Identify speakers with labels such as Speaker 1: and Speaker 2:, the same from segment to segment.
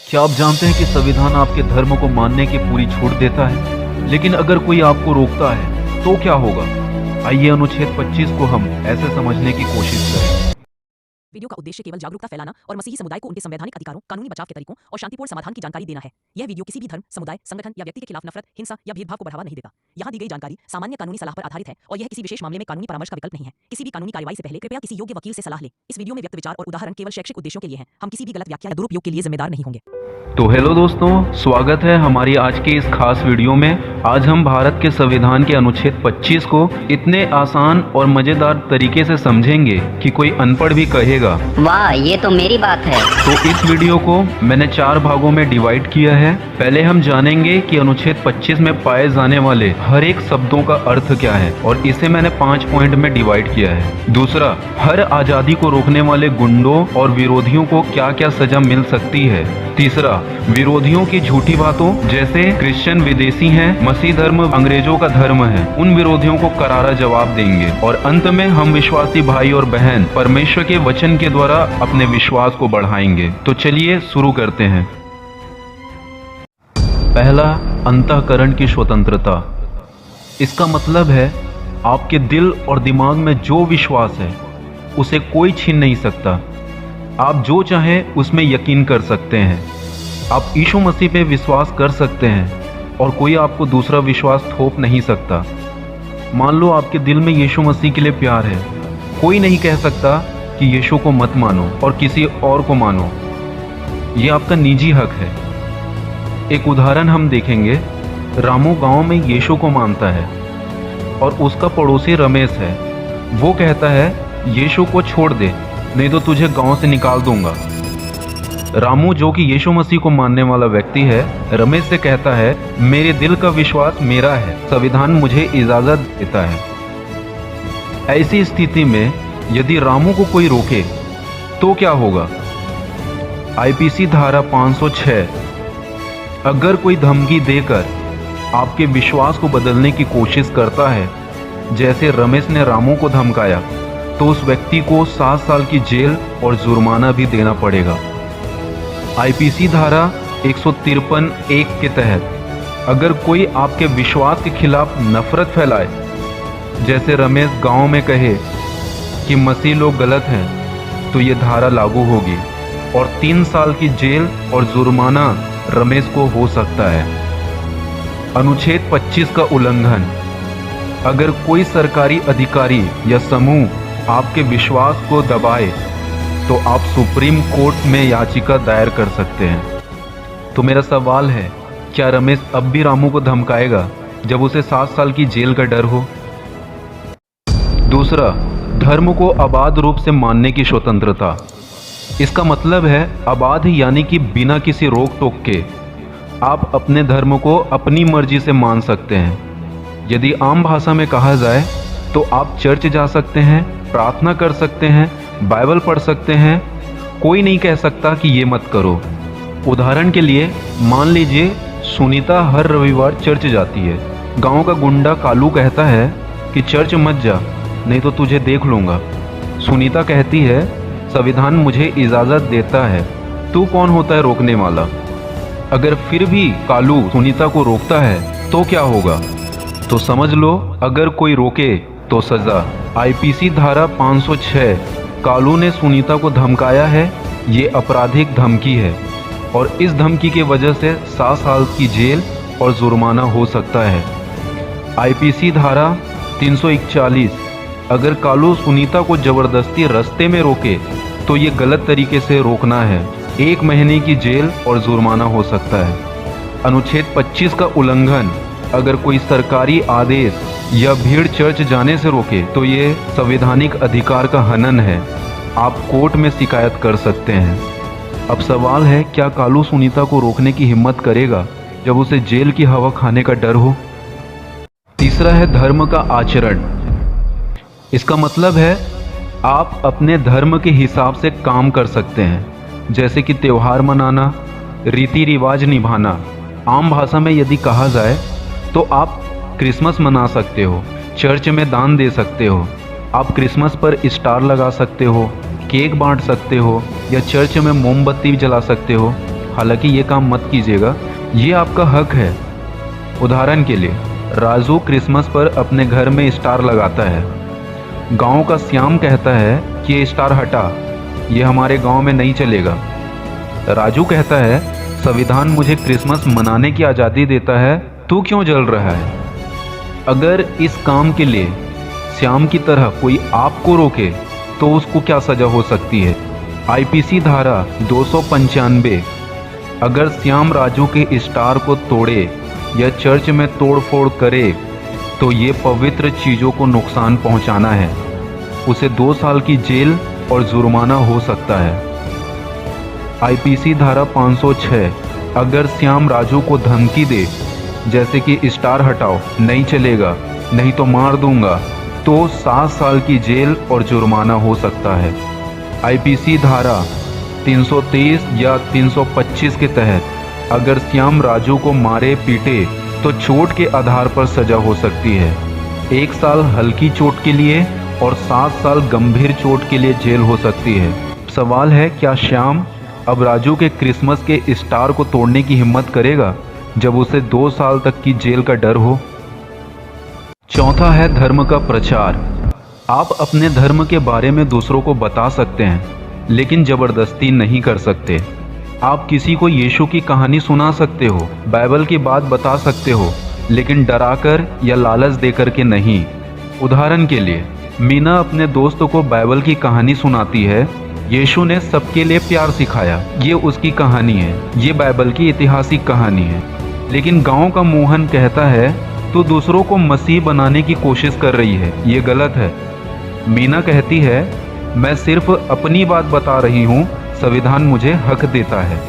Speaker 1: क्या आप जानते हैं कि संविधान आपके धर्म को मानने की पूरी छूट देता है, लेकिन अगर कोई आपको रोकता है तो क्या होगा? आइए अनुच्छेद 25 को हम ऐसे समझने की कोशिश करें।
Speaker 2: वीडियो का उद्देश्य केवल जागरूकता फैलाना और मसीही समुदाय को उनके संवैधानिक अधिकारों, कानूनी बचाव के तरीकों और शांतिपूर्ण समाधान की जानकारी देना है। यह वीडियो किसी भी धर्म, समुदाय, संगठन या व्यक्ति के खिलाफ नफरत, हिंसा या भेदभाव को बढ़ावा नहीं देता। यहाँ दी गई जानकारी सामान्य कानूनी सलाह पर आधारित है और यह किसी विशेष मामले में कानूनी परामर्श का विकल्प नहीं है। किसी भी कानूनी कार्रवाई से पहले कृपया किसी योग्य वकील से सलाह लें। इस वीडियो में व्यक्त विचार और उदाहरण केवल शैक्षिक उद्देश्यों के लिए हैं। हम किसी भी गलत व्याख्या या दुरुपयोग के लिए जिम्मेदार नहीं होंगे।
Speaker 1: तो हेलो दोस्तों, स्वागत है हमारी आज की इस खास वीडियो में। आज हम भारत के संविधान के अनुच्छेद 25 को इतने आसान और मजेदार तरीके से समझेंगे कि कोई अनपढ़ भी कहेगा
Speaker 3: वाह, ये तो मेरी बात है।
Speaker 1: तो इस वीडियो को मैंने 4 भागों में डिवाइड किया है। पहले हम जानेंगे कि अनुच्छेद 25 में पाए जाने वाले हर एक शब्दों का अर्थ क्या है और इसे मैंने 5 पॉइंट में डिवाइड किया है। दूसरा, हर आजादी को रोकने वाले गुंडों और विरोधियों को क्या क्या सजा मिल सकती है। तीसरा, विरोधियों की झूठी बातों जैसे क्रिश्चियन विदेशी हैं, मसीह धर्म अंग्रेजों का धर्म है, उन विरोधियों को करारा जवाब देंगे। और अंत में हम विश्वासी भाई और बहन परमेश्वर के वचन के द्वारा अपने विश्वास को बढ़ाएंगे। तो चलिए शुरू करते हैं। पहला, अंतःकरण की स्वतंत्रता। इसका मतलब है आपके दिल और दिमाग में जो विश्वास है उसे कोई छीन नहीं सकता। आप जो चाहें उसमें यकीन कर सकते हैं। आप यीशु मसीह पे विश्वास कर सकते हैं और कोई आपको दूसरा विश्वास थोप नहीं सकता। मान लो आपके दिल में यीशु मसीह के लिए प्यार है, कोई नहीं कह सकता कि यीशु को मत मानो और किसी और को मानो। ये आपका निजी हक है। एक उदाहरण हम देखेंगे। रामू गांव में यीशु को मानता है और उसका पड़ोसी रमेश है। वो कहता है यीशु को छोड़ दे, नहीं तो तुझे गांव से निकाल दूंगा। रामू, जो कि यीशु मसीह को मानने वाला व्यक्ति है, रमेश से कहता है मेरे दिल का विश्वास मेरा है, संविधान मुझे इजाजत देता है। ऐसी स्थिति में यदि रामू को कोई रोके तो क्या होगा? आईपीसी धारा 506, अगर कोई धमकी देकर आपके विश्वास को बदलने की कोशिश करता है, जैसे रमेश ने रामू को धमकाया, तो उस व्यक्ति को 7 साल की जेल और जुर्माना भी देना पड़ेगा। आईपीसी धारा 153(1) के तहत अगर कोई आपके विश्वास के खिलाफ नफरत फैलाए, जैसे रमेश गांव में कहे कि मसीह लोग गलत हैं, तो ये धारा लागू होगी और 3 साल की जेल और जुर्माना रमेश को हो सकता है। अनुच्छेद 25 का उल्लंघन, अगर कोई सरकारी अधिकारी या समूह आपके विश्वास को दबाए तो आप सुप्रीम कोर्ट में याचिका दायर कर सकते हैं। तो मेरा सवाल है, क्या रमेश अब भी रामू को धमकाएगा जब उसे 7 साल की जेल का डर हो? दूसरा, धर्म को अबाध रूप से मानने की स्वतंत्रता। इसका मतलब है अबाध यानी कि बिना किसी रोक टोक के आप अपने धर्म को अपनी मर्जी से मान सकते हैं। यदि आम भाषा में कहा जाए तो आप चर्च जा सकते हैं, प्रार्थना कर सकते हैं, बाइबल पढ़ सकते हैं। कोई नहीं कह सकता कि ये मत करो। उदाहरण के लिए मान लीजिए सुनीता हर रविवार चर्च जाती है। गांव का गुंडा कालू कहता है कि चर्च मत जा, नहीं तो तुझे देख लूँगा। सुनीता कहती है संविधान मुझे इजाज़त देता है, तू कौन होता है रोकने वाला? अगर फिर भी कालू सुनीता को रोकता है तो क्या होगा? तो समझ लो, अगर कोई रोके तो सज़ा। आईपीसी धारा 506, कालू ने सुनीता को धमकाया है, ये आपराधिक धमकी है और इस धमकी के वजह से 7 साल की जेल और जुर्माना हो सकता है। आईपीसी धारा 341, अगर कालू सुनीता को ज़बरदस्ती रास्ते में रोके तो ये गलत तरीके से रोकना है, 1 महीने की जेल और जुर्माना हो सकता है। अनुच्छेद 25 का उल्लंघन, अगर कोई सरकारी आदेश या भीड़ चर्च जाने से रोके तो ये संवैधानिक अधिकार का हनन है। आप कोर्ट में शिकायत कर सकते हैं। अब सवाल है, क्या कालू सुनीता को रोकने की हिम्मत करेगा जब उसे जेल की हवा खाने का डर हो? तीसरा है धर्म का आचरण। इसका मतलब है आप अपने धर्म के हिसाब से काम कर सकते हैं, जैसे कि त्यौहार मनाना, रीति रिवाज निभाना। आम भाषा में यदि कहा जाए तो आप क्रिसमस मना सकते हो, चर्च में दान दे सकते हो, आप क्रिसमस पर स्टार लगा सकते हो, केक बांट सकते हो या चर्च में मोमबत्ती जला सकते हो। हालांकि ये काम मत कीजिएगा, ये आपका हक है। उदाहरण के लिए राजू क्रिसमस पर अपने घर में स्टार लगाता है। गांव का श्याम कहता है कि ये स्टार हटा, ये हमारे गांव में नहीं चलेगा। राजू कहता है संविधान मुझे क्रिसमस मनाने की आज़ादी देता है, तू क्यों जल रहा है? अगर इस काम के लिए श्याम की तरह कोई आपको रोके तो उसको क्या सज़ा हो सकती है? आईपीसी धारा 295, अगर श्याम राजू के स्टार को तोड़े या चर्च में तोड़फोड़ करे तो ये पवित्र चीज़ों को नुकसान पहुंचाना है, उसे 2 साल की जेल और जुर्माना हो सकता है। आईपीसी धारा 506, अगर श्याम राजू को धमकी दे जैसे कि स्टार हटाओ, नहीं चलेगा, नहीं तो मार दूंगा, तो 7 साल की जेल और जुर्माना हो सकता है। आईपीसी धारा 323 या 325 के तहत अगर श्याम राजू को मारे पीटे तो चोट के आधार पर सजा हो सकती है। 1 साल हल्की चोट के लिए और 7 साल गंभीर चोट के लिए जेल हो सकती है। सवाल है, क्या श्याम अब राजू के क्रिसमस के स्टार को तोड़ने की हिम्मत करेगा जब उसे 2 साल तक की जेल का डर हो? चौथा है धर्म का प्रचार। आप अपने धर्म के बारे में दूसरों को बता सकते हैं, लेकिन ज़बरदस्ती नहीं कर सकते। आप किसी को यीशु की कहानी सुना सकते हो, बाइबल की बात बता सकते हो, लेकिन डराकर या लालच देकर के नहीं। उदाहरण के लिए मीना अपने दोस्त को बाइबल की कहानी सुनाती है, यीशु ने सबके लिए प्यार सिखाया, ये उसकी कहानी है, ये बाइबल की ऐतिहासिक कहानी है। लेकिन गांव का मोहन कहता है तो दूसरों को मसीह बनाने की कोशिश कर रही है, ये गलत है। मीना कहती है मैं सिर्फ अपनी बात बता रही हूँ, संविधान मुझे हक देता है।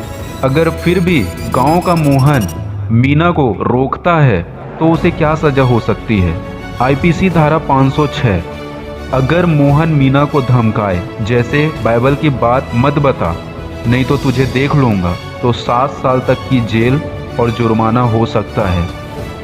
Speaker 1: अगर फिर भी गांव का मोहन मीना को रोकता है तो उसे क्या सजा हो सकती है? आईपीसी धारा 506, अगर मोहन मीना को धमकाए जैसे बाइबल की बात मत बता, नहीं तो तुझे देख लूँगा, तो 7 साल तक की जेल और जुर्माना हो सकता है।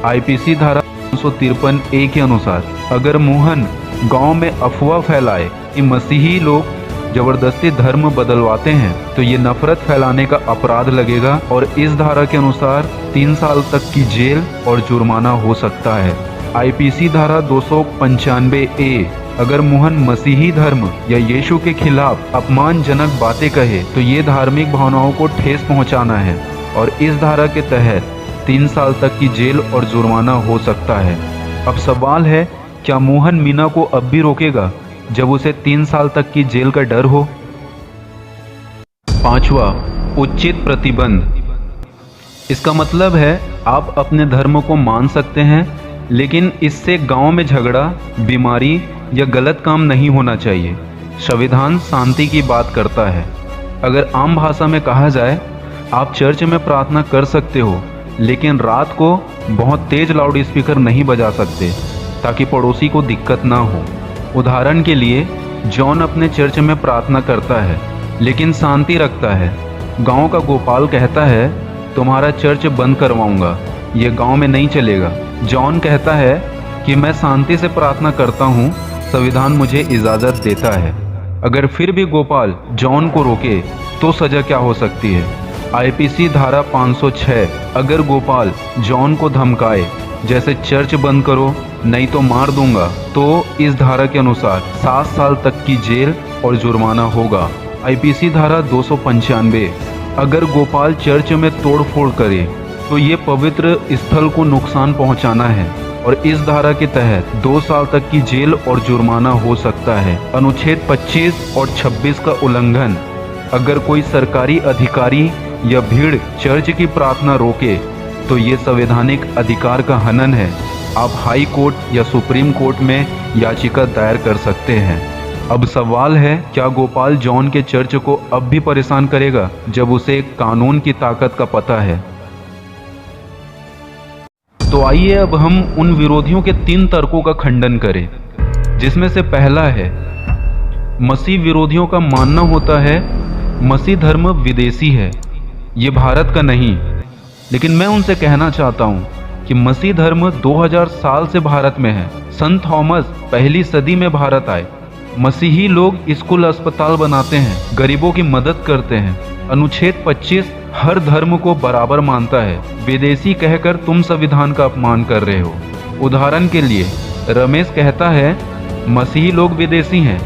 Speaker 1: आईपीसी धारा 353A के अनुसार अगर मोहन गांव में अफवाह फैलाए कि मसीही लोग ज़बरदस्ती धर्म बदलवाते हैं तो ये नफरत फैलाने का अपराध लगेगा और इस धारा के अनुसार 3 साल तक की जेल और जुर्माना हो सकता है। आईपीसी धारा 295A, अगर मोहन मसीही धर्म या यीशु के खिलाफ अपमानजनक बातें कहे तो ये धार्मिक भावनाओं को ठेस पहुंचाना है और इस धारा के तहत 3 साल तक की जेल और जुर्माना हो सकता है। अब सवाल है, क्या मोहन मीना को अब भी रोकेगा जब उसे 3 साल तक की जेल का डर हो? 5वां, उचित प्रतिबंध। इसका मतलब है आप अपने धर्म को मान सकते हैं, लेकिन इससे गांव में झगड़ा, बीमारी या गलत काम नहीं होना चाहिए। संविधान शांति की बात करता है। अगर आम भाषा में कहा जाए, आप चर्च में प्रार्थना कर सकते हो, लेकिन रात को बहुत तेज लाउड स्पीकर नहीं बजा सकते ताकि पड़ोसी को दिक्कत ना हो। उदाहरण के लिए जॉन अपने चर्च में प्रार्थना करता है लेकिन शांति रखता है। गांव का गोपाल कहता है तुम्हारा चर्च बंद करवाऊंगा, ये गांव में नहीं चलेगा। जॉन कहता है कि मैं शांति से प्रार्थना करता हूँ, संविधान मुझे इजाज़त देता है। अगर फिर भी गोपाल जॉन को रोके तो सज़ा क्या हो सकती है? आईपीसी धारा 506, अगर गोपाल जॉन को धमकाए जैसे चर्च बंद करो, नहीं तो मार दूंगा, तो इस धारा के अनुसार 7 साल तक की जेल और जुर्माना होगा। आईपीसी धारा 295, अगर गोपाल चर्च में तोड़फोड़ करे तो ये पवित्र स्थल को नुकसान पहुंचाना है और इस धारा के तहत 2 साल तक की जेल और जुर्माना हो सकता है। अनुच्छेद 25 और 26 का उल्लंघन, अगर कोई सरकारी अधिकारी या भीड़ चर्च की प्रार्थना रोके तो ये संवैधानिक अधिकार का हनन है। आप हाई कोर्ट या सुप्रीम कोर्ट में याचिका दायर कर सकते हैं। अब सवाल है, क्या गोपाल जॉन के चर्च को अब भी परेशान करेगा जब उसे कानून की ताकत का पता है? तो आइए अब हम उन विरोधियों के 3 तर्कों का खंडन करें, जिसमें से पहला है, मसीह विरोधियों का मानना होता है मसीह धर्म विदेशी है, ये भारत का नहीं। लेकिन मैं उनसे कहना चाहता हूँ कि मसीह धर्म 2000 साल से भारत में है। संत थॉमस पहली सदी में भारत आए। मसीही लोग स्कूल अस्पताल बनाते हैं, गरीबों की मदद करते हैं। अनुच्छेद 25 हर धर्म को बराबर मानता है। विदेशी कहकर तुम संविधान का अपमान कर रहे हो। उदाहरण के लिए रमेश कहता है मसीही लोग विदेशी हैं।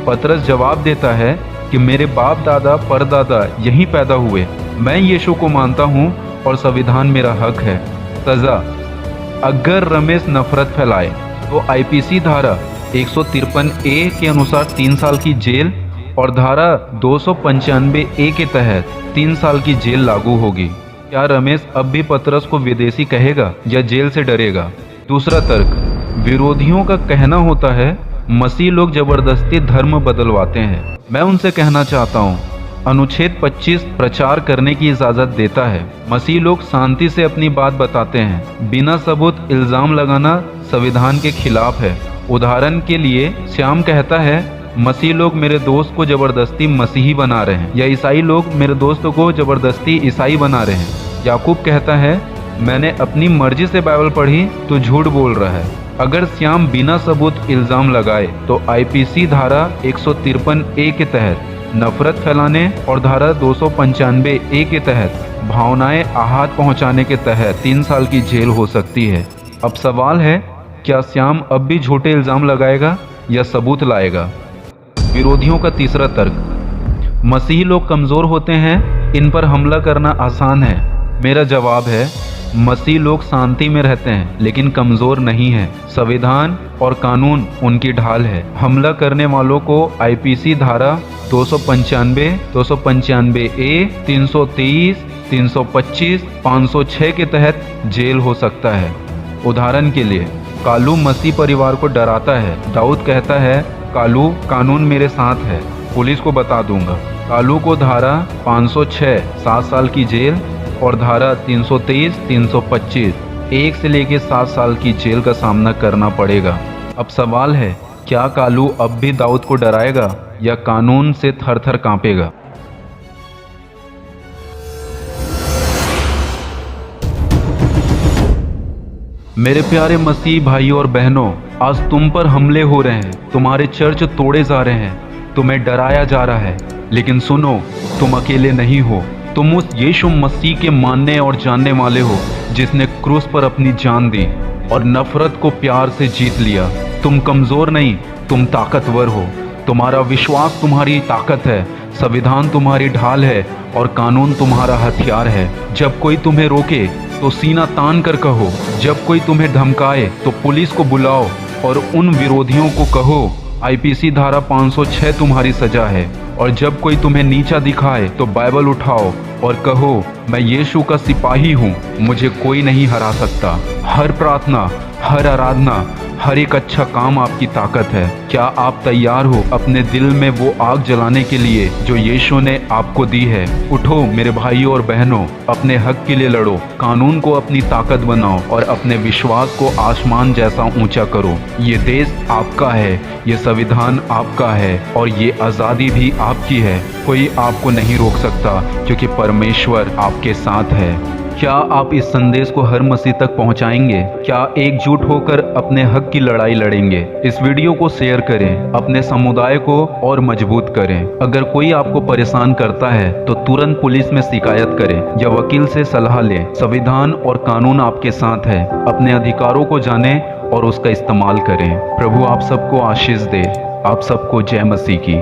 Speaker 1: पतरस जवाब देता है कि मेरे बाप दादा परदादा यहीं पैदा हुए। मैं यीशु को मानता हूँ और संविधान मेरा हक है। सजा, अगर रमेश नफरत फैलाए तो आईपीसी धारा 153A के अनुसार 3 साल की जेल और धारा 295A के तहत 3 साल की जेल लागू होगी। क्या रमेश अब भी पतरस को विदेशी कहेगा या जेल से डरेगा? दूसरा तर्क, विरोधियों का कहना होता है मसीह लोग जबरदस्ती धर्म बदलवाते हैं। मैं उनसे कहना चाहता हूँ, अनुच्छेद 25 प्रचार करने की इजाज़त देता है। मसीह लोग शांति से अपनी बात बताते हैं। बिना सबूत इल्ज़ाम लगाना संविधान के खिलाफ है। उदाहरण के लिए श्याम कहता है मसीह लोग मेरे दोस्त को जबरदस्ती मसीही बना रहे हैं, या ईसाई लोग मेरे दोस्त को जबरदस्ती ईसाई बना रहे हैं। याकूब कहता है मैंने अपनी मर्जी से बाइबल पढ़ी तो झूठ बोल रहा है। अगर श्याम बिना सबूत इल्ज़ाम लगाए तो आईपीसी धारा 153A के तहत नफरत फैलाने और धारा 295A के तहत भावनाएं आहत पहुंचाने के तहत 3 साल की जेल हो सकती है। अब सवाल है, क्या श्याम अब भी झूठे इल्ज़ाम लगाएगा या सबूत लाएगा? विरोधियों का तीसरा तर्क, मसीही लोग कमज़ोर होते हैं, इन पर हमला करना आसान है। मेरा जवाब है मसीह लोग शांति में रहते हैं लेकिन कमज़ोर नहीं हैं। संविधान और कानून उनकी ढाल है। हमला करने वालों को आईपीसी धारा 295, 295A, 323, 325, 506 के तहत जेल हो सकता है। उदाहरण के लिए कालू मसीह परिवार को डराता है। दाऊद कहता है कालू कानून मेरे साथ है, पुलिस को बता दूंगा। कालू को धारा 506 7 साल की जेल और धारा 323, 325 1 से लेकर 7 साल की जेल का सामना करना पड़ेगा। अब सवाल है, क्या कालू अब भी दाऊद को डराएगा या कानून से थर थर कांपेगा? मेरे प्यारे मसीह भाइयों और बहनों, आज तुम पर हमले हो रहे हैं, तुम्हारे चर्च तोड़े जा रहे हैं, तुम्हें डराया जा रहा है। लेकिन सुनो, तुम अकेले नहीं हो। तुम उस यीशु मसीह के मानने और जानने वाले हो जिसने क्रूस पर अपनी जान दी और नफरत को प्यार से जीत लिया। तुम कमज़ोर नहीं, तुम ताकतवर हो। तुम्हारा विश्वास तुम्हारी ताकत है, संविधान तुम्हारी ढाल है और कानून तुम्हारा हथियार है। जब कोई तुम्हें रोके तो सीना तान कर कहो, जब कोई तुम्हें धमकाए तो पुलिस को बुलाओ और उन विरोधियों को कहो आईपीसी धारा 506 तुम्हारी सजा है। और जब कोई तुम्हें नीचा दिखाए तो बाइबल उठाओ और कहो मैं यीशु का सिपाही हूँ, मुझे कोई नहीं हरा सकता। हर प्रार्थना, हर आराधना, हर एक अच्छा काम आपकी ताकत है। क्या आप तैयार हो अपने दिल में वो आग जलाने के लिए जो यीशु ने आपको दी है? उठो मेरे भाइयों और बहनों, अपने हक के लिए लड़ो, कानून को अपनी ताकत बनाओ और अपने विश्वास को आसमान जैसा ऊंचा करो। ये देश आपका है, ये संविधान आपका है और ये आज़ादी भी आपकी है। कोई आपको नहीं रोक सकता क्योंकि परमेश्वर आपके साथ है। क्या आप इस संदेश को हर मसीह तक पहुंचाएंगे? क्या एकजुट होकर अपने हक की लड़ाई लड़ेंगे? इस वीडियो को शेयर करें, अपने समुदाय को और मजबूत करें। अगर कोई आपको परेशान करता है तो तुरंत पुलिस में शिकायत करें या वकील से सलाह लें। संविधान और कानून आपके साथ है। अपने अधिकारों को जानें और उसका इस्तेमाल करें। प्रभु आप सबको आशीष दे। आप सबको जय मसीह की।